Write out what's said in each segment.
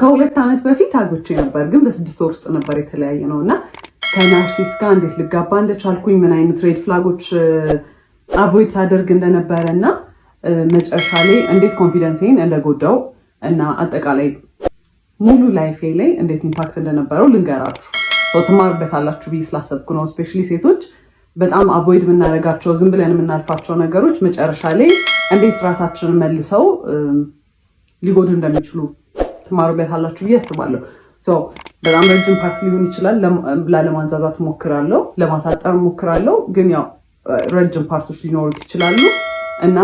ከሁለት ዓመት በፊት አግብቼ ነበር፣ ግን በ6 ወር ውስጥ ነበር የተለያየ ነውና ከናርሲስ ጋር እንዴት ልጋባ እንደቻልኩኝ ምን አይነት ሬድ ፍላጎች አቮይድ ሳደርግ እንደነበረና መጨረሻ ላይ እንዴት ኮንፊደንሴን እንደጎዳው እና አጠቃላይ ሙሉ ላይፌ ላይ እንዴት ኢምፓክት እንደነበረው ልንገራችሁ። ትማሩበታላችሁ ብዬ ስላሰብኩ ነው። ስፔሻሊ ሴቶች በጣም አቮይድ የምናደርጋቸው ዝም ብለን የምናልፋቸው ነገሮች መጨረሻ ላይ እንዴት ራሳችንን መልሰው ሊጎዱ እንደሚችሉ ትማሩበታላችሁ ብዬ አስባለሁ። በጣም ረጅም ፓርት ሊሆን ይችላል። ላለማንዛዛት ሞክራለሁ፣ ለማሳጠር ሞክራለሁ። ግን ያው ረጅም ፓርቶች ሊኖሩት ይችላሉ እና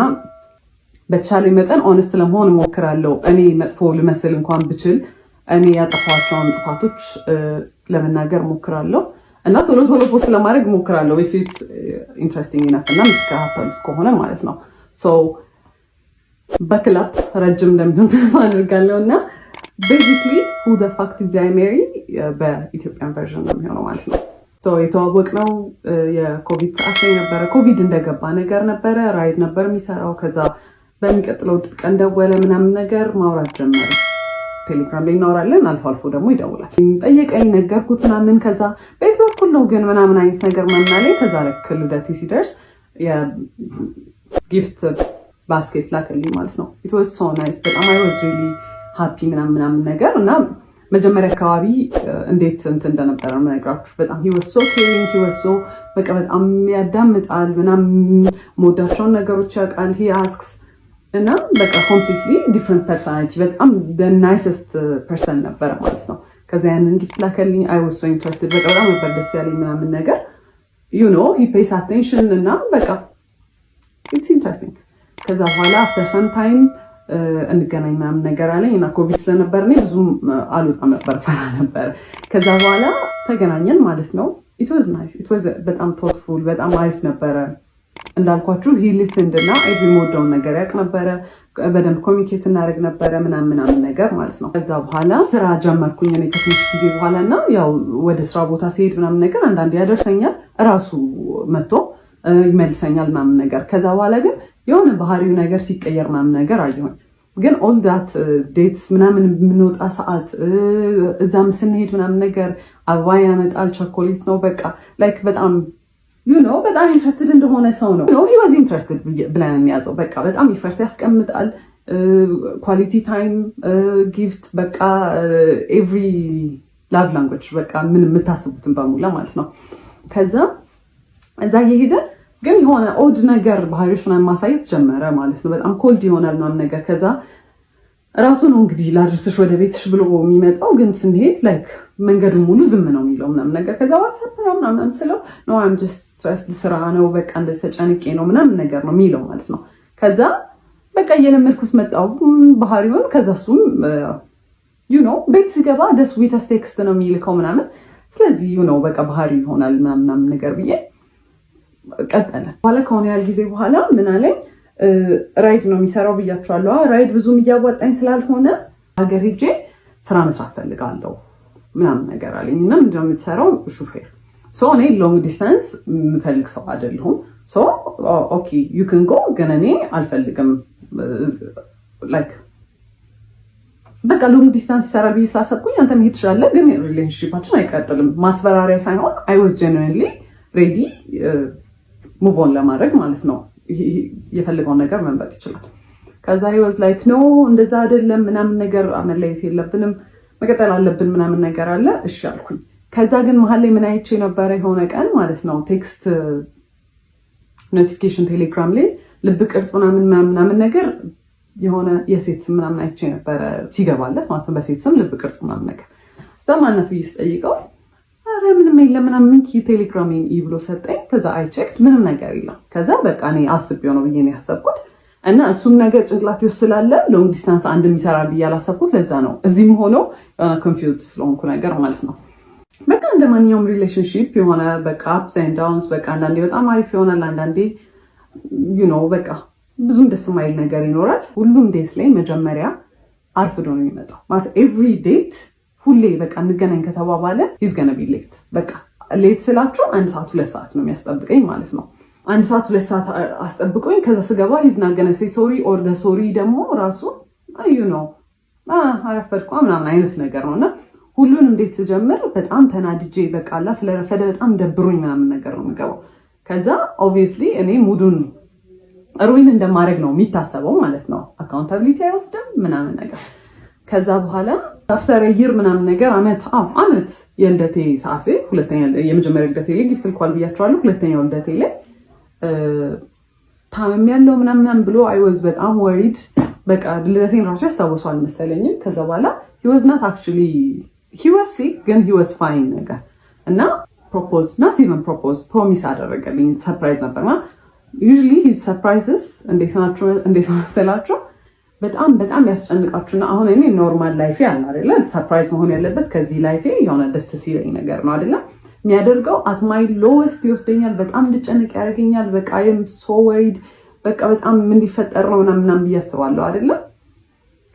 በተቻለ መጠን ኦነስት ለመሆን ሞክራለሁ። እኔ መጥፎ ልመስል እንኳን ብችል እኔ ያጠፋቸውን ጥፋቶች ለመናገር ሞክራለሁ እና ቶሎ ፖስት ለማድረግ ሞክራለሁ if it's interesting enough እና የምትከታተሉት ከሆነ ማለት ነው። በክላፕ ረጅም እንደሚሆን ተስፋ አድርጋለሁ እና basically who the fuck did I marry በኢትዮጵያን ቨርዥን ነው የሚሆነው ማለት ነው። የተዋወቅነው የኮቪድ ሰዓት ላይ ነበረ። ኮቪድ እንደገባ ነገር ነበረ። ራይድ ነበር የሚሰራው። ከዛ በሚቀጥለው ቀን ደወለ ምናምን ነገር ማውራት ጀመረ። ቴሌግራም ላይ እናወራለን፣ አልፎ አልፎ ደግሞ ይደውላል። ጠየቀኝ፣ ነገርኩት ምናምን። ከዛ ቤት በኩል ነው ግን ምናምን አይነት ነገር ምናምን። ከዛ ልክ ልደቴ ሲደርስ የጊፍት ባስኬት ላከልኝ ማለት ነው። it was so nice በጣም I was really happy ምናምን ነገር እና መጀመሪያ አካባቢ እንዴት እንደነበረ ምነግራችሁ በጣም he was so caring, he was so በቃ በጣም ያዳምጣል ምናምን ሞዳቸውን ነገሮች ያውቃል። he asks እና በቃ completely different personality በጣም the nicest person ነበር ማለት ነው። ከዛ ያንን ጊፍት ላከልኝ I was so interested በቃ በጣም ነበር ደስ ያለኝ ምናምን ነገር you know he pays attention እና በቃ it's interesting። ከዛ በኋላ after some time እንገናኝ ምናምን ነገር አለኝ እና ኮቪድ ስለነበር እኔ ብዙም አልወጣም ነበር፣ ፈራ ነበር። ከዛ በኋላ ተገናኘን ማለት ነው። it was nice, it was በጣም thoughtful በጣም አሪፍ ነበረ። እንዳልኳችሁ he listened እና every ሞደውን ነገር ያውቅ ነበረ። በደንብ ኮሚኒኬት እናደርግ ነበረ ምናምን ነገር ማለት ነው። ከዛ በኋላ ስራ ጀመርኩኝ እኔ ከትንሽ ጊዜ በኋላ እና ያው ወደ ስራ ቦታ ሲሄድ ምናምን ነገር አንዳንዴ ያደርሰኛል፣ እራሱ መጥቶ ይመልሰኛል ምናምን ነገር። ከዛ በኋላ ግን የሆነ ባህሪው ነገር ሲቀየር ምናምን ነገር አየሁኝ። ግን all that dates ምናምን የምንወጣ ሰዓት እዛም ስንሄድ ምናምን ነገር አበባ ያመጣል፣ ቸኮሌት ነው በቃ like በጣም you know በጣም ኢንትረስትድ እንደሆነ ሰው ነው። he was interested ብለን እንያዘው። በቃ በጣም ኢፈርት ያስቀምጣል። ኳሊቲ ታይም ጊፍት በቃ ኤቭሪ ላቭ ላንጉዌጅ በቃ ምን የምታስቡትን በሙላ ማለት ነው። ከዛ እዛ እየሄደ ግን የሆነ ኦድ ነገር ባህሪዎች ምናምን ማሳየት ጀመረ ማለት ነው። በጣም ኮልድ ይሆናል ምናምን ነገር። ከዛ ራሱ ነው እንግዲህ ላድርስሽ ወደ ቤትሽ ብሎ የሚመጣው። ግን ስንሄድ ላይክ መንገዱን ሙሉ ዝም ነው የሚለው ምናምን ነገር። ከዛ ዋትስአፕ ምናምን ስለው no I'm just stressed ስራ ነው በቃ እንደዚህ ተጨንቄ ነው ምናምን ነገር ነው የሚለው ማለት ነው። ከዛ በቃ እየለመድኩት መጣው ባህሪውን። ከዛ እሱም you know ቤት ሲገባ the sweetest text ነው የሚልከው ምናምን። ስለዚህ you know በቃ ባህሪ ይሆናል ምናምን ነገር ብዬ ቀጠለ። በኋላ ከሆነ ያህል ጊዜ በኋላ ምን አለኝ ራይድ ነው የሚሰራው ብያቸዋለሁ። ራይድ ብዙም እያዋጣኝ ስላልሆነ ሀገር ሄጄ ስራ መስራት ፈልጋለሁ ምናምን ነገር አለኝ። እና ምንድነው የምትሰራው? ሹፌር። እኔ ሎንግ ዲስታንስ የምፈልግ ሰው አይደለሁም። ኦኬ ዩ ካን ጎ፣ ግን እኔ አልፈልግም ላይክ በቃ ሎንግ ዲስታንስ ይሰራል ብዬ ስላሰብኩኝ አንተ መሄድ ትችላለህ፣ ግን ሪሌሽንሺፓችን አይቀጥልም። ማስፈራሪያ ሳይሆን I was genuinely ready ሙቭ ኦን ለማድረግ ማለት ነው። የፈለገውን ነገር መምረጥ ይችላል። ከዛ he was like no እንደዛ አይደለም ምናምን ነገር መለየት የለብንም መቀጠል አለብን ምናምን ነገር አለ። እሺ አልኩኝ። ከዛ ግን መሀል ላይ ምን አይቼ ነበረ የሆነ ቀን ማለት ነው ቴክስት ኖቲፊኬሽን ቴሌግራም ላይ ልብ ቅርጽ ምናምን ነገር የሆነ የሴት ስም ምናምን አይቼ ነበረ ሲገባለት ማለት ነው። በሴት ስም ልብ ቅርጽ ምናምን ነገር ዘማነስ ብዬ ስጠይቀው አረ ምንም የለም ምናምን ቴሌግራም ብሎ ሰጠኝ። ከዛ አይ ቼክድ ምንም ነገር የለም። ከዛ በቃ እኔ አስቤው ነው ብዬ ነው ያሰብኩት እና እሱም ነገር ጭንቅላቴ ውስጥ ስላለ ሎንግ ዲስታንስ አንድም ይሰራል ብዬ አላሰብኩት። ለዛ ነው እዚህም ሆኖ ኮንፊውዝድ ስለሆንኩ ነገር ማለት ነው። በቃ እንደማንኛውም ሪሌሽንሺፕ የሆነ በቃ አፕስ ኤንድ ዳውንስ በቃ አንዳንዴ በጣም አሪፍ ይሆናል፣ አንዳንዴ you know በቃ ብዙም ደስ የማይል ነገር ይኖራል። ሁሉም ዴት ላይ መጀመሪያ አርፍዶ ነው የሚመጣው ማለት ኤቭሪ ዴት ሁሌ በቃ እንገናኝ ከተባባለ he's gonna be late። በቃ ሌት ስላችሁ 1 ሰዓት 2 ሰዓት ነው የሚያስጠብቀኝ ማለት ነው። 1 ሰዓት 2 ሰዓት አስጠብቆኝ ከዛ ስገባ he's not gonna say sorry or the sorry ደግሞ ራሱ you know አረፈድኩ ምናምን አይነት ነገር ነውና ሁሉን እንዴት ስጀምር በጣም ተናድጄ በቃላ ስለረፈደ በጣም ደብሮኝ ምናምን ነገር ነው የምገባው። ከዛ ኦብቪየስሊ እኔ ሙዱን ሩዊን እንደማድረግ ነው የሚታሰበው ማለት ነው። አካውንታቢሊቲ አይወስድም ምናምን ነገር። ከዛ በኋላ አፍተር ይር ምናምን ነገር አመት የልደቴ ሰዓት ሁለተኛ የመጀመሪያ ልደቴ ላይ ጊፍት ልኳል ብያቸዋለሁ። ሁለተኛው ልደቴ ላይ ታመም ያለው ምናምን ብሎ አይ ዋዝ በጣም ወሪድ። በቃ ልደቴን ራሱ ያስታውሰዋል መሰለኝ። ከዛ በኋላ he was not actually he was sick ግን he was fine ነገር እና not even propose promise አደረገልኝ። ሰርፕራይዝ ነበርና usually his surprises እንዴት መሰላችሁ በጣም ያስጨንቃችሁና አሁን እኔ ኖርማል ላይፌ አለ አይደለ ሰርፕራይዝ መሆን ያለበት ከዚህ ላይፌ የሆነ ደስ ሲለኝ ነገር ነው አይደለ የሚያደርገው at my lowest ይወስደኛል። በጣም እንድጨነቅ ያደርገኛል። በቃ I am so worried በቃ በጣም ምን ሊፈጠር ነው ምናምን ብያስባለሁ አይደለ።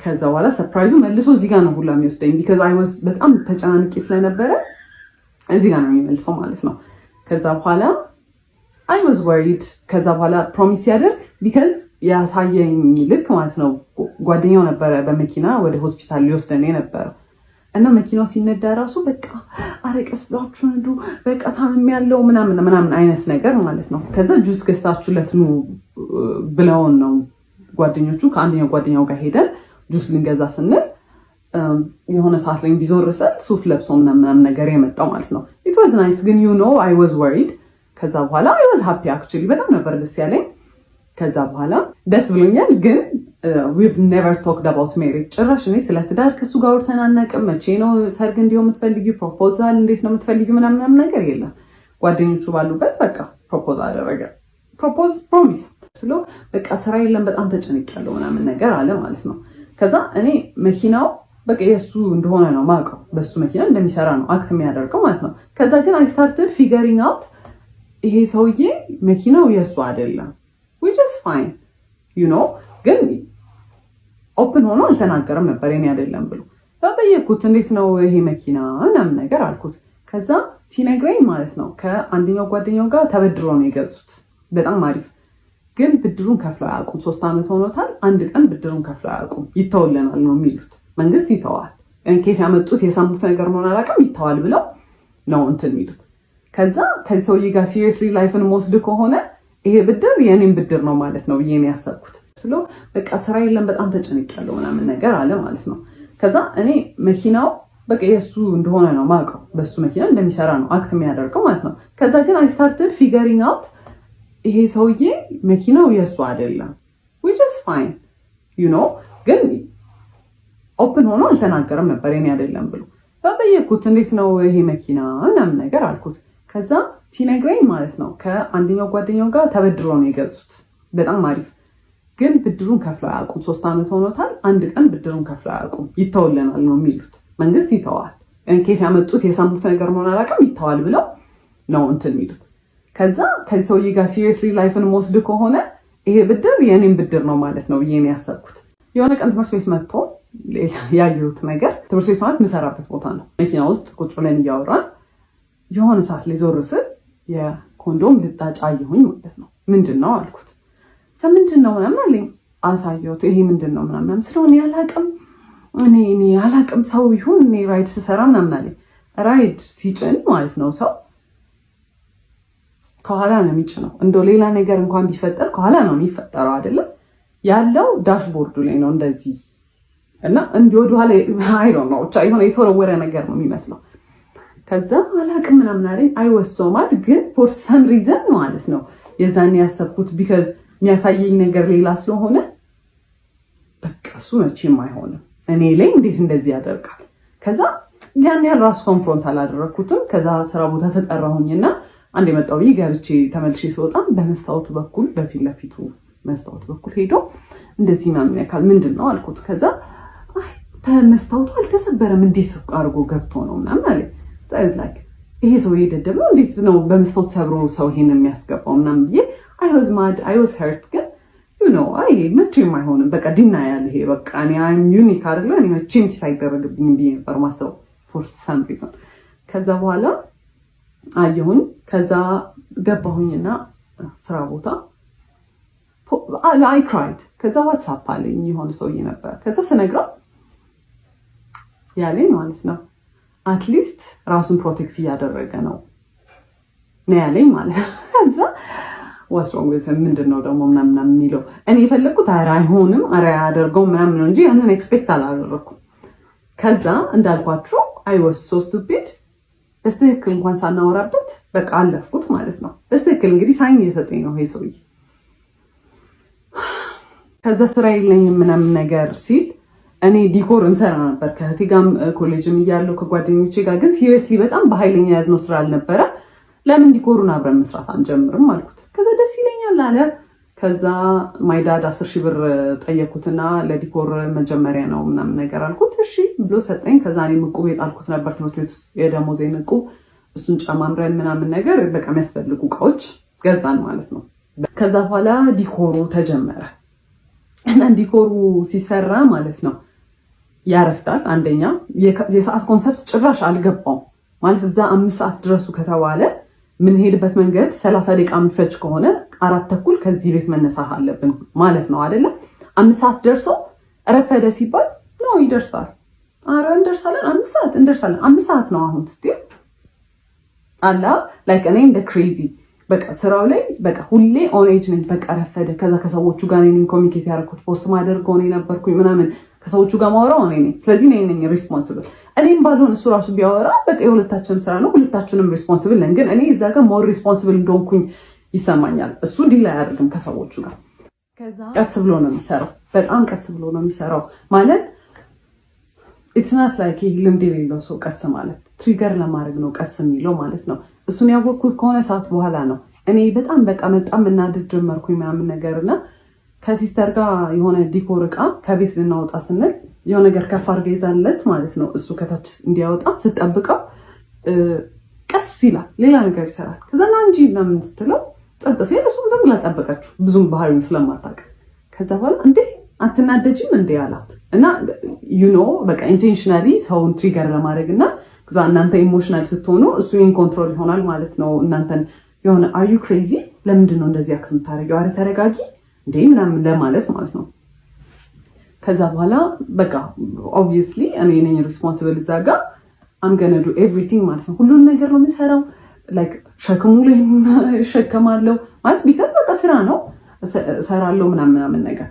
ከዛ በኋላ ሰርፕራይዙ መልሶ እዚህ ጋር ነው ሁላ የሚወስደኝ because I was በጣም ተጨናንቄ ስለነበረ እዚህ ጋር ነው የሚመልሰው ማለት ነው። ከዛ በኋላ I was worried ከዛ በኋላ ፕሮሚስ ያደርግ because ያሳየኝ ልክ ማለት ነው ጓደኛው ነበረ በመኪና ወደ ሆስፒታል ሊወስደኝ ነበር እና መኪናው ሲነዳ ራሱ በቃ አረቀስ ብላችሁ ነዱ በቃ ታመም ያለው ምናምን አይነት ነገር ማለት ነው። ከዛ ጁስ ገዝታችሁለት ነው ብለውን ነው ጓደኞቹ ከአንደኛው ጓደኛው ጋር ሄደን ጁስ ልንገዛ ስንል የሆነ ሰዓት ላይ እንዲዞርሰል ሱፍ ለብሶ ምናምን ነገር የመጣው ማለት ነው። it was nice ግን you know I was worried። ከዛ በኋላ I was happy actually በጣም ነበር ደስ ያለኝ። ከዛ በኋላ ደስ ብሎኛል ግን we've never talked about marriage ጭራሽ እኔ ስለ ትዳር ከሱ ጋር ወርተን አናውቅም። መቼ ነው ሰርግ እንዲሆን የምትፈልጊው ፕሮፖዛል እንዴት ነው የምትፈልጊው ምናምን ነገር የለም። ጓደኞቹ ባሉበት በቃ ፕሮፖዝ አደረገ ፕሮሚስ ስለ በቃ ስራ የለም በጣም ተጨንቄያለሁ ምናምን ነገር አለ ማለት ነው። ከዛ እኔ መኪናው በቃ የሱ እንደሆነ ነው ማውቀው በሱ መኪና እንደሚሰራ ነው አክት የሚያደርገው ማለት ነው። ከዛ ግን I started figuring out ይሄ ሰውዬ መኪናው የሱ አይደለም which is fine you know ግን ኦፕን ሆኖ አልተናገረም ነበር የኔ አይደለም ብሎ ተጠየቅኩት እንዴት ነው ይሄ መኪና ምናምን ነገር አልኩት። ከዛ ሲነግረኝ ማለት ነው ከአንደኛው ጓደኛው ጋር ተበድሮ ነው የገዙት በጣም አሪፍ ግን ብድሩን ከፍለው አያውቁም። 3 አመት ሆኖታል። አንድ ቀን ብድሩን ከፍለው አያውቁም። ይተውልናል ነው የሚሉት መንግስት ይተዋል እንኬት ያመጡት የሰሙት ነገር ነው አላውቅም ይተዋል ብለው ነው እንትን የሚሉት። ከዛ ከሰውዬ ጋር ሲሪየስሊ ላይፍን ወስድ ከሆነ ይሄ ብድር የኔን ብድር ነው ማለት ነው ብዬ ነው ያሰብኩት። ስለ በቃ ስራ የለም በጣም ተጨንቄያለሁ ምናምን ነገር አለ ማለት ነው። ከዛ እኔ መኪናው በቃ የሱ እንደሆነ ነው ማውቀው በሱ መኪና እንደሚሰራ ነው አክት የሚያደርገው ማለት ነው። ከዛ ግን I started figuring out ይሄ ሰውዬ መኪናው የሱ አይደለም which is fine you know ግን ኦፕን ሆኖ አልተናገረም ነበር የኔ አይደለም ብሎ ተጠየቅኩት እንዴት ነው ይሄ መኪና ምናምን ነገር አልኩት። ከዛ ሲነግረኝ ማለት ነው ከአንደኛው ጓደኛው ጋር ተበድሮ ነው የገዙት በጣም አሪፍ ግን ብድሩን ከፍለው አያውቁም። 3 አመት ሆኖታል። አንድ ቀን ብድሩን ከፍለው አያውቁም። ይተውልናል ነው የሚሉት መንግስት ይተዋል እንኬት ያመጡት የሰሙት ነገር ነው አላውቅም ይተዋል ብለው ነው እንትን የሚሉት። ከዛ ከሰውዬ ጋር ሲሪየስሊ ላይፍን ወስድ ከሆነ ይሄ ብድር የኔን ብድር ነው ማለት ነው ብዬ ነው ያሰብኩት። የሆነ ቀን ትምህርት ቤት መጥቶ ያየሁት ነገር ትምህርት ቤት ማለት የምሰራበት ቦታ ነው። መኪና ውስጥ ቁጭ ብለን እያወራን የሆነ ሰዓት ላይ ዞር ስል የኮንዶም ልጣጭ አየሁኝ ማለት ነው። ምንድን ነው አልኩት። ምንድን ነው ምናምን አለኝ። አሳየሁት። ይሄ ምንድን ነው ምናምን ስለሆነ ያላቅም እኔ ያላቅም ሰው ይሁን እኔ ራይድ ስሰራ ምናምን አለኝ። ራይድ ሲጭን ማለት ነው ሰው ከኋላ ነው የሚጭነው። እንደው ሌላ ነገር እንኳን ቢፈጠር ከኋላ ነው የሚፈጠረው አይደለም ያለው ዳሽቦርዱ ላይ ነው እንደዚህ እና እንዲወዱ ኋላ አይ ዶንት ኖ ብቻ የሆነ የተወረወረ ነገር ነው የሚመስለው። ከዛ አላቅም ምናምን አለኝ። አይ ዋስ ሶ ማድ ግን ፎር ሰም ሪዝን ማለት ነው የዛኔ ያሰብኩት ቢካዝ የሚያሳየኝ ነገር ሌላ ስለሆነ በቃ እሱ መቼም አይሆንም እኔ ላይ እንዴት እንደዚህ ያደርጋል። ከዛ ያን ያህል ራሱ ኮንፍሮንት አላደረኩትም። ከዛ ስራ ቦታ ተጠራሁኝና አንድ የመጣው ገብቼ ተመልሼ ስወጣ በመስታወት በኩል በፊት ለፊቱ መስታወት በኩል ሄዶ እንደዚህ ምናምን ያካል ምንድን ነው አልኩት። ከዛ አይ መስታወቱ አልተሰበረም እንዴት አድርጎ ገብቶ ነው ምናምን አለ። ላይክ ይሄ ሰው ይደደብ ነው እንዴት ነው በመስታወት ሰብሮ ሰው ይሄን የሚያስገባው ምናምን ብዬ I was mad I was hurt ግን you know አይ መቼም አይሆንም በቃ ዲናያል ይሄ በቃ እኔ I'm unique አይደለ እኔ መቼም ሳይደረግብኝ ብዬ ነበር ማሰብ for some reason። ከዛ በኋላ አየሁኝ። ከዛ ገባሁኝና ስራ ቦታ I cried። ከዛ ዋትስአፕ አለኝ የሆነ ሰውዬ ነበር። ከዛ ስነግረው ያለኝ ማለት ነው። አትሊስት ራሱን ፕሮቴክት እያደረገ ነው ያለኝ ማለት ነው። ከዛ ወስሮም ምንድነው ደግሞ ምናምን የሚለው እኔ የፈለኩት አይሆንም አያደርገውም ምናምን ነው እንጂ ያንን ኤክስፔክት አላደረኩም። ከዛ እንዳልኳችሁ I was so stupid በስትክክል እንኳን ሳናወራበት በቃ አለፍኩት ማለት ነው። በስትክክል እንግዲህ ሳይን እየሰጠኝ ነው ይሄ ሰውዬ። ከዛ ስራ የለኝም ምናምን ነገር ሲል እኔ ዲኮር እንሰራ ነበር ከእህቴ ጋር ኮሌጅም እያለሁ ከጓደኞቼ ጋር፣ ግን ሲሪየስሊ በጣም በኃይለኛ ያዝነው ስራ አልነበረ። ለምን ዲኮሩን አብረን መስራት አንጀምርም አልኩት። ከዛ ደስ ይለኛል አለ። ከዛ ማይዳድ 10,000 ብር ጠየኩትና ለዲኮር መጀመሪያ ነው ምናምን ነገር አልኩት። እሺ ብሎ ሰጠኝ። ከዛ እኔ ዕቁብ የጣልኩት ነበር ትምህርት ቤት ውስጥ የደሞዜን ዕቁብ፣ እሱን ጨማምረን ምናምን ነገር በቃ የሚያስፈልጉ እቃዎች ገዛን ማለት ነው። ከዛ በኋላ ዲኮሩ ተጀመረ እና ዲኮሩ ሲሰራ ማለት ነው ያረፍዳል። አንደኛ የሰዓት ኮንሰፕት ጭራሽ አልገባውም ማለት እዛ 5 ሰዓት ድረሱ ከተባለ ምንሄድበት መንገድ 30 ደቂቃ የሚፈጅ ከሆነ 4:30 ከዚህ ቤት መነሳት አለብን ማለት ነው አይደለ? 5 ሰዓት ደርሶ ረፈደ ሲባል ነው ይደርሳል። አረ እንደርሳለን፣ 5 ሰዓት እንደርሳለን። 5 ሰዓት ነው አሁን ስትይ አላ ላይክ እኔ እንደ ክሬዚ በቃ ስራው ላይ በቃ ሁሌ ኦን ኤጅ ነኝ። በቃ ረፈደ። ከዛ ከሰዎቹ ጋር ነኝ ኮሚኒኬት ያደረኩት ፖስት ማደርገው እኔ ነበርኩኝ ምናምን ከሰዎቹ ጋር ማወራው እኔ ነኝ። ስለዚህ እኔ ነኝ ሪስፖንሲብል። እኔም ባልሆን እሱ ራሱ ቢያወራ በቃ የሁለታችንም ስራ ነው፣ ሁለታችንም ሪስፖንሲብል ነን። ግን እኔ እዛ ጋር ሞር ሪስፖንሲብል እንደሆንኩኝ ይሰማኛል። እሱ ዲል አያደርግም ከሰዎቹ ጋር። ከዛ ቀስ ብሎ ነው የሚሰራው፣ በጣም ቀስ ብሎ ነው የሚሰራው ማለት ኢትስ ናት ላይክ ልምድ የሌለው ሰው ቀስ ማለት ትሪገር ለማድረግ ነው ቀስ የሚለው ማለት ነው። እሱን ያወቅኩት ከሆነ ሰዓት በኋላ ነው። እኔ በጣም በቃ በጣም እናድድ ጀመርኩኝ ምናምን ነገርና ከሲስተር ጋር የሆነ ዲኮር እቃ ከቤት ልናወጣ ስንል የሆነ ነገር ከፍ አድርጋ ይዛለት ማለት ነው። እሱ ከታች እንዲያወጣ ስጠብቀው ቀስ ይላል፣ ሌላ ነገር ይሰራል። ከዛ ና እንጂ ምናምን ስትለው ጸጥ ሲል እሱ ዝም ብላ ጠበቀችው፣ ብዙም ባህሪውን ስለማታውቅ። ከዛ በኋላ እንዴ አትናደጂም እንዴ አላት እና በቃ ኢንቴንሽናሊ ሰውን ትሪገር ለማድረግ እና ከዛ እናንተ ኢሞሽናል ስትሆኑ እሱ ኢን ኮንትሮል ይሆናል ማለት ነው። እናንተን የሆነ አር ዩ ክሬዚ ለምንድን ነው እንደዚህ አክት የምታደርጊው? አረ ተረጋጊ እንዴ ምናምን ለማለት ማለት ነው። ከዛ በኋላ በቃ ኦብቪየስሊ እኔ ነኝ ሪስፖንሲብል እዛ ጋር አም ገና ዱ ኤቭሪቲንግ ማለት ነው። ሁሉን ነገር ነው የምሰራው። ላይክ ሸክሙ ላይ እሸከማለሁ ማለት ቢካዝ በቃ ስራ ነው እሰራለሁ ምናምን ነገር።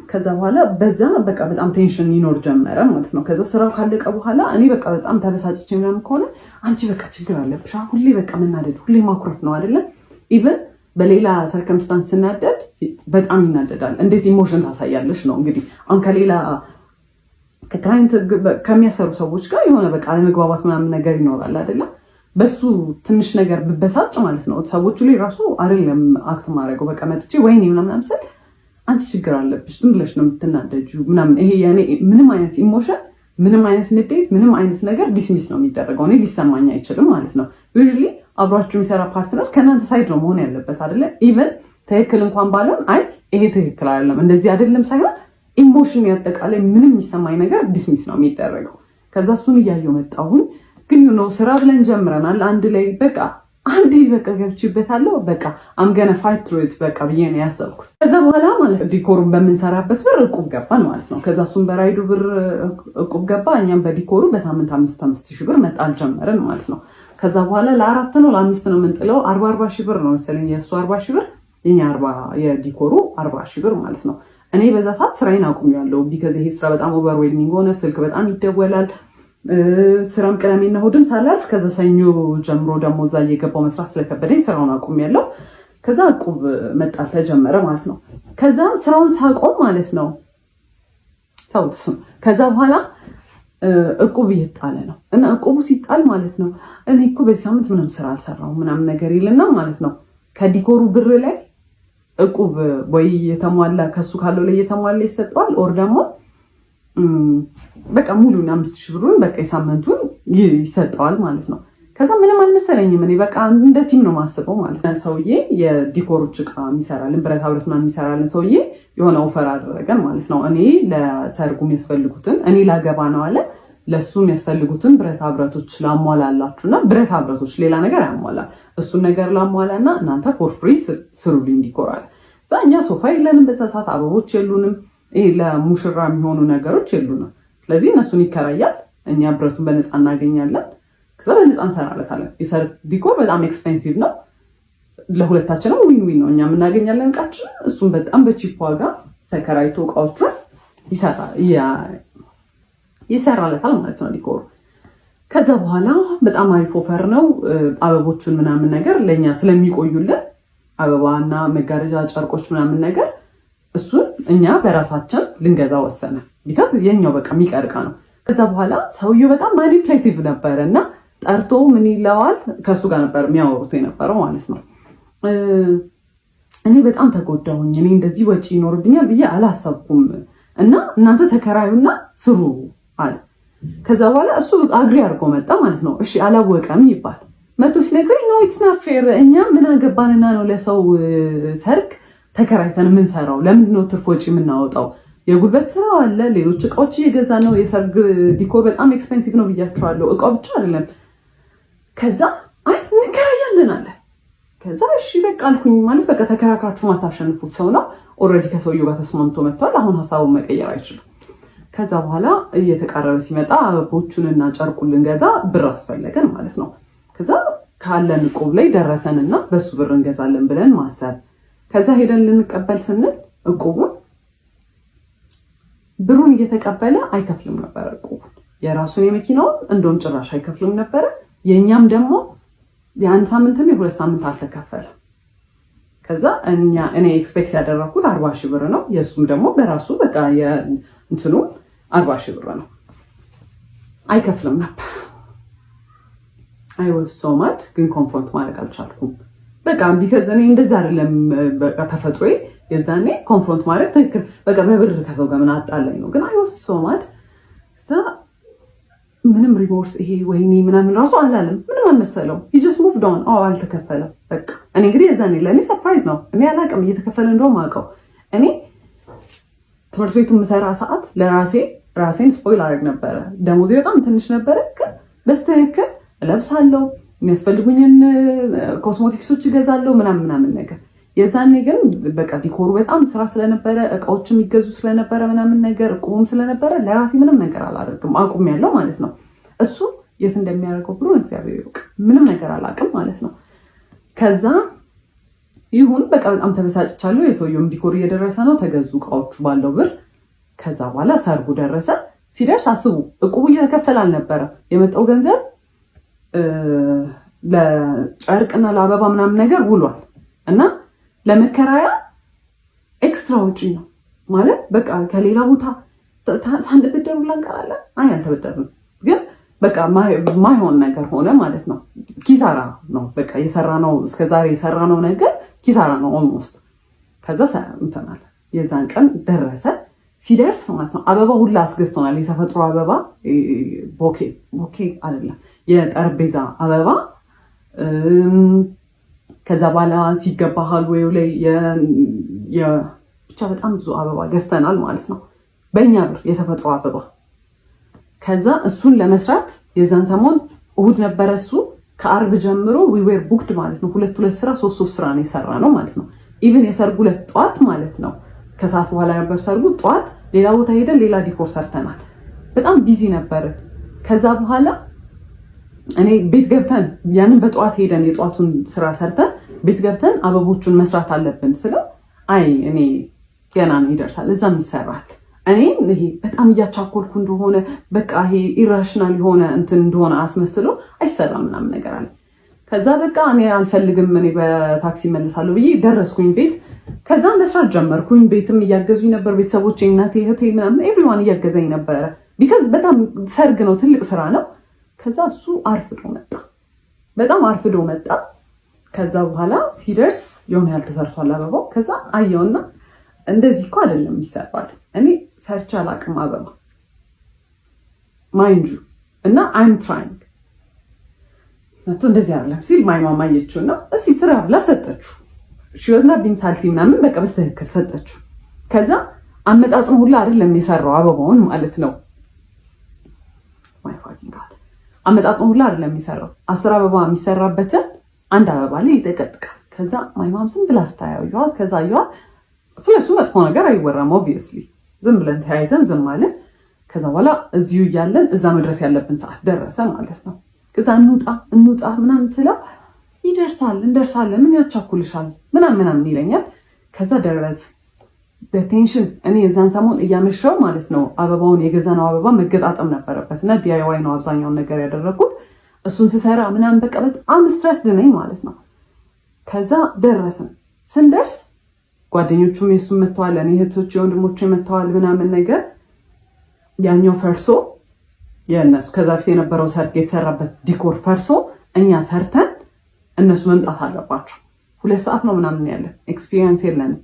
ከዛ በኋላ በዛ በቃ በጣም ቴንሽን ይኖር ጀመረ ማለት ነው። ከዛ ስራው ካለቀ በኋላ እኔ በቃ በጣም ተበሳጭቼ ምናምን ከሆነ አንቺ በቃ ችግር አለብሽ፣ ሁሌ በቃ መናደድ፣ ሁሌ ማኩረፍ ነው አይደለም። ኢቭን በሌላ ሰርከምስታንስ ስናደድ በጣም ይናደዳል። እንዴት ኢሞሽን ታሳያለሽ ነው እንግዲህ። አሁን ከሌላ ከክላይንት ከሚያሰሩ ሰዎች ጋር የሆነ በቃ አለመግባባት ምናምን ነገር ይኖራል አይደለም። በሱ ትንሽ ነገር ብበሳጭ ማለት ነው ሰዎቹ ላይ ራሱ አይደለም አክት ማድረገው በቃ መጥቼ ወይኔ ምናምን ስል አንቺ ችግር አለብሽ ዝም ብለሽ ነው የምትናደጂው ምናምን። ይሄ ያኔ ምንም አይነት ኢሞሽን ምንም አይነት ንዴት ምንም አይነት ነገር ዲስሚስ ነው የሚደረገው። እኔ ሊሰማኝ አይችልም ማለት ነው። ዩዥሊ አብሯችሁ የሚሰራ ፓርትነር ከእናንተ ሳይድ ነው መሆን ያለበት አይደለ? ኢቨን ትክክል እንኳን ባልሆን አይ ይሄ ትክክል አይደለም እንደዚህ አይደለም ሳይሆን ኢሞሽን ያጠቃላይ ምንም የሚሰማኝ ነገር ዲስሚስ ነው የሚደረገው። ከዛ እሱን እያየሁ መጣሁኝ። ግን ስራ ብለን ጀምረናል አንድ ላይ በቃ አንዴ በቃ ገብቼበታለሁ በቃ አም ገና ፋይት ትሩ ኢት በቃ ብዬ ነው ያሰብኩት። ከዛ በኋላ ማለት ዲኮሩን በምንሰራበት ብር ዕቁብ ገባን ማለት ነው። ከዛ እሱን በራይዱ ብር ዕቁብ ገባ፣ እኛም በዲኮሩ በሳምንት 5,000 ብር መጣል ጀመርን ማለት ነው። ከዛ በኋላ ለ4 ነው ለ5 ነው የምንጥለው 40,000 ብር ነው መሰለኝ የእሱ 40,000 ብር የኛ 40 የዲኮሩ 40,000 ብር ማለት ነው። እኔ በዛ ሰዓት ስራዬን አቁሜያለሁ ቢካዝ ይሄ ስራ በጣም ኦቨርዌልሚንግ ሆነ። ስልክ በጣም ይደወላል። ስራም ቅዳሜና እሑድም ሳላርፍ ከዛ ሰኞ ጀምሮ ደግሞ እዛ እየገባው መስራት ስለከበደኝ ስራውን አቁሜያለሁ። ከዛ ዕቁብ መጣል ተጀመረ ማለት ነው። ከዛ ስራውን ሳቆም ማለት ነው ታውስ ከዛ በኋላ ዕቁብ እየጣለ ነው እና ዕቁቡ ሲጣል ማለት ነው እኔ እኮ በዚህ ሳምንት ምንም ስራ አልሰራሁም ምናምን ነገር ይልና ማለት ነው ከዲኮሩ ብር ላይ ዕቁብ ወይ የተሟላ ከሱ ካለው ላይ የተሟላ ይሰጠዋል ኦር ደግሞ በቃ ሙሉና 5,000 ብሩን በቃ የሳምንቱን ይሰጠዋል ማለት ነው። ከዛ ምንም አልመሰለኝም። እኔ በቃ እንደ ቲም ነው ማስበው ማለት ነው። ሰውዬ የዲኮሮች ዕቃ የሚሰራልን ብረታ ብረት ምናምን የሚሰራልን ሰውዬ የሆነ ኦፈር አደረገን ማለት ነው። እኔ ለሰርጉ የሚያስፈልጉትን እኔ ላገባ ነው አለ ለሱ የሚያስፈልጉትን ብረታ ብረቶች ላሟላላችሁና ብረታ ብረቶች ሌላ ነገር አያሟላም እሱን ነገር ላሟላና እናንተ ፎር ፍሪ ስሩልኝ ዲኮር አለ። እዛ እኛ ሶፋ የለንም በዛ ሰዓት አበቦች የሉንም። ይሄ ለሙሽራ የሚሆኑ ነገሮች የሉንም። ስለዚህ እነሱን ይከራያል እኛ ብረቱን በነፃ እናገኛለን። ከዛ በነፃ እንሰራለታለን። የሰርግ ዲኮር በጣም ኤክስፔንሲቭ ነው። ለሁለታችንም ዊን ዊን ነው። እኛም እናገኛለን እቃችን፣ እሱም በጣም በቺፕ ዋጋ ተከራይቶ እቃዎቹን ይሰራለታል ማለት ነው ዲኮሩ። ከዛ በኋላ በጣም አሪፍ ኦፈር ነው። አበቦቹን ምናምን ነገር ለኛ ስለሚቆዩልን አበባና መጋረጃ ጨርቆች ምናምን ነገር እሱን እኛ በራሳችን ልንገዛ ወሰነ። ቢካዝ የኛው በቃ የሚቀርቃ ነው። ከዛ በኋላ ሰውየው በጣም ማኒፕሌቲቭ ነበረ እና ጠርቶ ምን ይለዋል ከሱ ጋር ነበር የሚያወሩት የነበረው ማለት ነው። እኔ በጣም ተጎዳሁኝ፣ እኔ እንደዚህ ወጪ ይኖርብኛል ብዬ አላሰብኩም እና እናንተ ተከራዩና ስሩ አለ። ከዛ በኋላ እሱ አግሪ አድርጎ መጣ ማለት ነው። እሺ አላወቀም ይባል መቶ ሲነግረኝ ነው ኢትስ ናት ፌር፣ እኛ ምን አገባንና ነው ለሰው ሰርግ ተከራይተን የምንሰራው? ለምንድን ነው ትርፍ ወጪ የምናወጣው? የጉልበት ስራው አለ፣ ሌሎች እቃዎች እየገዛ ነው። የሰርግ ዲኮር በጣም ኤክስፔንሲቭ ነው ብያቸዋለሁ። እቃው ብቻ አይደለም። ከዛ አይ እንከራያለን አለ። ከዛ እሺ በቃ አልኩኝ። ማለት በቃ ተከራክራችሁ ማታሸንፉት ሰው ነው። ኦልሬዲ ከሰውየው ጋር ተስማምቶ መጥቷል። አሁን ሀሳቡን መቀየር አይችልም። ከዛ በኋላ እየተቃረበ ሲመጣ አበቦቹንና ጨርቁን ልንገዛ ብር አስፈለገን ማለት ነው። ከዛ ካለን እቁብ ላይ ደረሰንና በሱ ብር እንገዛለን ብለን ማሰብ። ከዛ ሄደን ልንቀበል ስንል እቁቡን ብሩን እየተቀበለ አይከፍልም ነበር። እቁቡን የራሱን የመኪናውን እንደውም ጭራሽ አይከፍልም ነበር። የኛም ደግሞ የአንድ ሳምንትም የሁለት ሳምንት አልተከፈለ። ከዛ እኔ ኤክስፔክት ያደረኩት 40 ሺህ ብር ነው። የሱም ደግሞ በራሱ በቃ እንትኑ 40 ሺህ ብር ነው። አይከፍልም ነበር። አይ ዋዝ ሶ ማድ። ግን ኮንፍሮንት ማድረግ አልቻልኩም። በቃ ቢካዝ እኔ እንደዛ አይደለም በቃ ተፈጥሮዬ። የዛኔ ኮንፍሮንት ማድረግ ትክክል በቃ በብር ከሰው ጋር ምን አጣላኝ ነው። ግን አይ ዋዝ ሶ ማድ። ምንም ሪሞርስ ይሄ ወይኔ ምናምን ራሱ አላለም። ምንም አልመሰለው። he just moved on። አልተከፈለም በቃ። እኔ እንግዲህ የዛኔ ለእኔ ሰርፕራይዝ ነው። እኔ አላውቅም እየተከፈለ እንደውም አውቀው። እኔ ትምህርት ቤቱ የምሰራ ሰዓት ራሴን ስፖይል አደረግ ነበረ። ደሞዜ በጣም ትንሽ ነበረ፣ ግን በስተክክል እለብሳለሁ፣ የሚያስፈልጉኝን ኮስሞቲክሶች እገዛለሁ ምናምን ነገር። የዛኔ ግን በቃ ዲኮሩ በጣም ስራ ስለነበረ እቃዎች የሚገዙ ስለነበረ ምናምን ነገር እቁቡም ስለነበረ ለራሴ ምንም ነገር አላደርግም። አቁሜያለሁ ማለት ነው። እሱ የት እንደሚያደርገው ብሎ እግዚአብሔር ይወቅ። ምንም ነገር አላውቅም ማለት ነው። ከዛ ይሁን በቃ በጣም ተበሳጭቻለሁ። የሰውየውም ዲኮር እየደረሰ ነው። ተገዙ እቃዎቹ ባለው ብር። ከዛ በኋላ ሰርጉ ደረሰ። ሲደርስ አስቡ እቁቡ እየተከፈለ አልነበረ። የመጣው ገንዘብ ለጨርቅና ለአበባ ምናምን ነገር ውሏል እና ለመከራያ ኤክስትራ ውጪ ነው ማለት በቃ ከሌላ ቦታ ሳንበደሩ ላንቀራለን። አይ አልተበደርንም፣ ግን በቃ ማይሆን ነገር ሆነ ማለት ነው። ኪሳራ ነው በቃ የሰራነው እስከዛሬ የሰራነው ነገር ኪሳራ ነው ኦልሞስት። ከዛ እንተናል። የዛን ቀን ደረሰ። ሲደርስ ማለት ነው አበባ ሁላ አስገዝቶናል። የተፈጥሮ አበባ ቦኬ አይደለም የጠረጴዛ አበባ። ከዛ በኋላ ሲገባ ሃልዌው ላይ ብቻ በጣም ብዙ አበባ ገዝተናል ማለት ነው በእኛ ብር የተፈጥሮ አበባ። ከዛ እሱን ለመስራት የዛን ሰሞን እሁድ ነበረ። እሱ ከአርብ ጀምሮ we were booked ማለት ነው። ሁለት ስራ ሶስት ስራ ነው የሰራ ነው ማለት ነው። ኢቭን የሰርጉ ዕለት ጠዋት ማለት ነው ከሰዓት በኋላ ነበር ሰርጉ። ጠዋት ሌላ ቦታ ሄደን ሌላ ዲኮር ሰርተናል። በጣም ቢዚ ነበር። ከዛ በኋላ እኔ ቤት ገብተን ያንን በጠዋት ሄደን የጠዋቱን ስራ ሰርተን ቤት ገብተን አበቦቹን መስራት አለብን ስለው አይ እኔ ገና ነው ይደርሳል፣ እዛም ይሰራል። እኔ ይሄ በጣም እያቻኮልኩ እንደሆነ በቃ ይሄ ኢራሽናል የሆነ እንትን እንደሆነ አስመስለው አይሰራም ምናምን ነገር አለ። ከዛ በቃ እኔ አልፈልግም፣ እኔ በታክሲ መልሳለሁ ብዬ ደረስኩኝ ቤት። ከዛ መስራት ጀመርኩኝ። ቤትም እያገዙኝ ነበር ቤተሰቦቼ፣ እናቴ፣ እህቴ ምናምን ኤቭሪዋን እያገዘኝ ነበረ። ቢካዝ በጣም ሰርግ ነው፣ ትልቅ ስራ ነው። ከዛ እሱ አርፍዶ መጣ፣ በጣም አርፍዶ መጣ። ከዛ በኋላ ሲደርስ የሆነ ያህል ተሰርቷል አበባው። ከዛ አየውና እንደዚህ እኮ አይደለም ይሰራል፣ እኔ ሰርቼ አላውቅም አበባ ማይንዱ እና አይም ትራይንግ መቶ እንደዚህ አይደለም ሲል ማይ ማማ አየችውና እስኪ ስራ ብላ ሰጠችው። ሽወዝና ቢንሳልቲ ምናምን በቃ በስተክክል ሰጠችው። ከዛ አመጣጡን ሁላ አይደለም የሰራው አበባውን ማለት ነው። ማይ ፋኪንግ ጋድ አመጣጡን ሁላ አይደለም የሚሰራው። 10 አበባ የሚሰራበትን አንድ አበባ ላይ ይጠቀጥቃል። ከዛ ማይ ማም ዝም ብላ ስታያዩት ከዛ ስለሱ መጥፎ ነገር አይወራም ኦብቪየስሊ። ዝም ብለን ተያይተን ዝም ማለት ከዛ በኋላ እዚሁ እያለን እዛ መድረስ ያለብን ሰዓት ደረሰ ማለት ነው። ከዛ እንውጣ ምናምን ስለው ይደርሳል እንደርሳለን ምን ያቻኩልሻል ምናምን ይለኛል። ከዛ ደረስ በቴንሽን እኔ የዛን ሰሞን እያመሸው ማለት ነው አበባውን የገዛነው አበባ መገጣጠም ነበረበት እና DIY ነው አብዛኛውን ነገር ያደረኩት። እሱን ስሰራ ምናምን በቃ በጣም ስትረስ ነኝ ማለት ነው። ከዛ ደረስን። ስንደርስ ጓደኞቹም የሱም መተዋል፣ እኔ እህቶቼ ወንድሞቼ መተዋል ምናምን ነገር ያኛው ፈርሶ የነሱ ከዛ በፊት የነበረው ሰርግ የተሰራበት ዲኮር ፈርሶ እኛ ሰርተን እነሱ መምጣት አለባቸው። 2 ሰዓት ነው ምናምን ያለን ኤክስፒሪየንስ የለንም።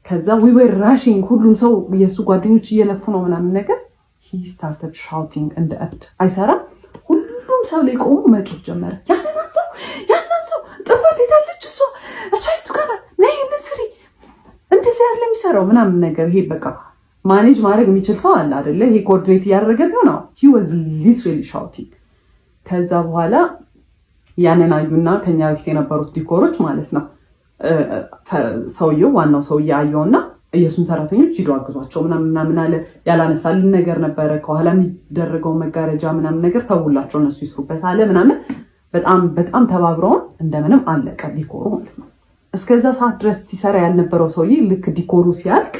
ከዛ we were rushing ሁሉም ሰው የሱ ጓደኞች እየለፉ ነው ምናምን ነገር he started shouting እንደ እብድ አይሰራም። ሁሉም ሰው ላይ ቆሞ መጮህ ጀመረ። ያንን ሰው ጥባት ሄዳለች እሷ የቱ ጋር ናት ነይ እንስሪ እንደዚህ ያለ የሚሰራው ምናምን ነገር ይሄ በቃ ማኔጅ ማድረግ የሚችል ሰው አለ አይደለ? ይሄ ኮኦርዲኔት እያደረገ ነው። he was literally shouting። ከዛ በኋላ ያንን አዩና ከኛ በፊት የነበሩት ዲኮሮች ማለት ነው ሰውየው ዋናው ሰውዬ አየውና የሱን ሰራተኞች ሂዱ አግዟቸው ምናምን አለ። ያላነሳልን ነገር ነበረ ከኋላ የሚደረገው መጋረጃ ምናምን ነገር ተውላቸው እነሱ ይስሩበት አለ ምናምን። በጣም ተባብረውን እንደምንም አለቀ ዲኮሩ ማለት ነው። እስከዛ ሰዓት ድረስ ሲሰራ ያልነበረው ሰውዬ ልክ ዲኮሩ ሲያልቅ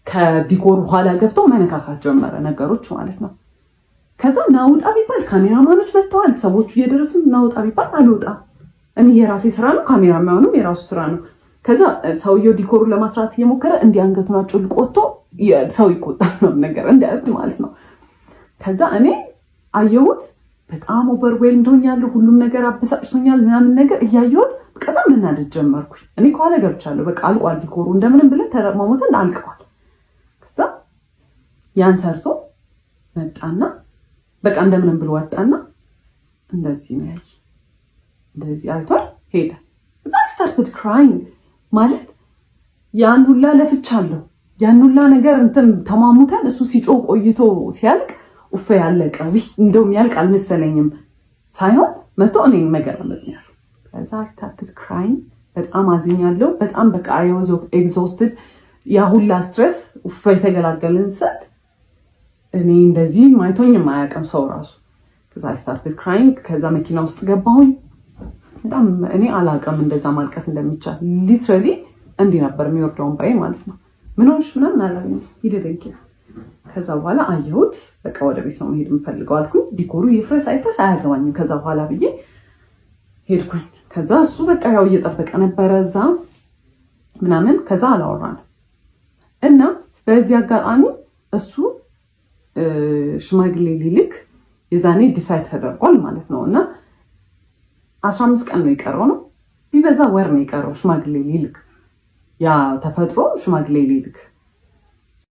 ከዲኮሩ ኋላ ገብቶ መነካካት ጀመረ ነገሮች ማለት ነው። ከዛ ናውጣ ቢባል ካሜራማኖች መጥተዋል፣ ሰዎቹ እየደረሱ ናውጣ ቢባል አልወጣም። እኔ የራሴ ስራ ነው፣ ካሜራማኑም የራሱ ስራ ነው። ከዛ ሰውየው ዲኮሩን ለማስራት እየሞከረ እንዲያንገቱን አጭልቆ ወጥቶ ሰው ይቆጣል ነው ነገር እንደ እብድ ማለት ነው። ከዛ እኔ አየሁት በጣም ኦቨርዌልምድ ሆኛለሁ፣ ሁሉም ነገር አበሳጭቶኛል ምናምን ነገር እያየሁት በጣም መናደድ ጀመርኩኝ። እኔ ከኋላ ገብቻለሁ፣ በቃ አልቋል ዲኮሩ እንደምንም ብለን ተረማሞተን አልቀዋል። ከዛ ያን ሰርቶ መጣና በቃ እንደምንም ብሎ ወጣና እንደዚህ ነው ያይ እንደዚህ አይቷል ሄደ። እዛ started crying ማለት ያን ሁላ ለፍቻለሁ፣ ያን ሁላ ነገር እንትን ተማሙተን እሱ ሲጮህ ቆይቶ ሲያልቅ ኡፍ ያለቀ እንደውም ያልቅ አልመሰለኝም ሳይሆን መቶ እኔን መገረምኛል። ከዛ started crying በጣም አዝኛለሁ። በጣም በቃ I was exhausted። ያ ሁላ ስትሬስ ኡፍ የተገላገልን ሰዓት እኔ እንደዚህ ማይቶኝም አያውቅም ሰው ራሱ። ከዛ started crying። ከዛ መኪና ውስጥ ገባሁኝ። በጣም እኔ አላውቅም እንደዛ ማልቀስ እንደሚቻል። ሊትራሊ እንዲህ ነበር የሚወርደውን ባይ ማለት ነው። ምን ሆንሽ ምናምን አላለኝ ይደደንኪ። ከዛ በኋላ አየሁት በቃ ወደ ቤት ነው መሄድ የምፈልገው አልኩኝ። ዲኮሩ ይፍረስ አይፍረስ አያገባኝም ከዛ በኋላ ብዬ ሄድኩኝ። ከዛ እሱ በቃ ያው እየጠበቀ ነበረ እዛ ምናምን። ከዛ አላወራንም እና በዚህ አጋጣሚ እሱ ሽማግሌ ሊልክ የዛኔ ዲሳይድ ተደርጓል ማለት ነው። እና 15 ቀን ነው የቀረው ነው ቢበዛ ወር ነው የቀረው ሽማግሌ ሊልክ ያ ተፈጥሮ ሽማግሌ ሊልክ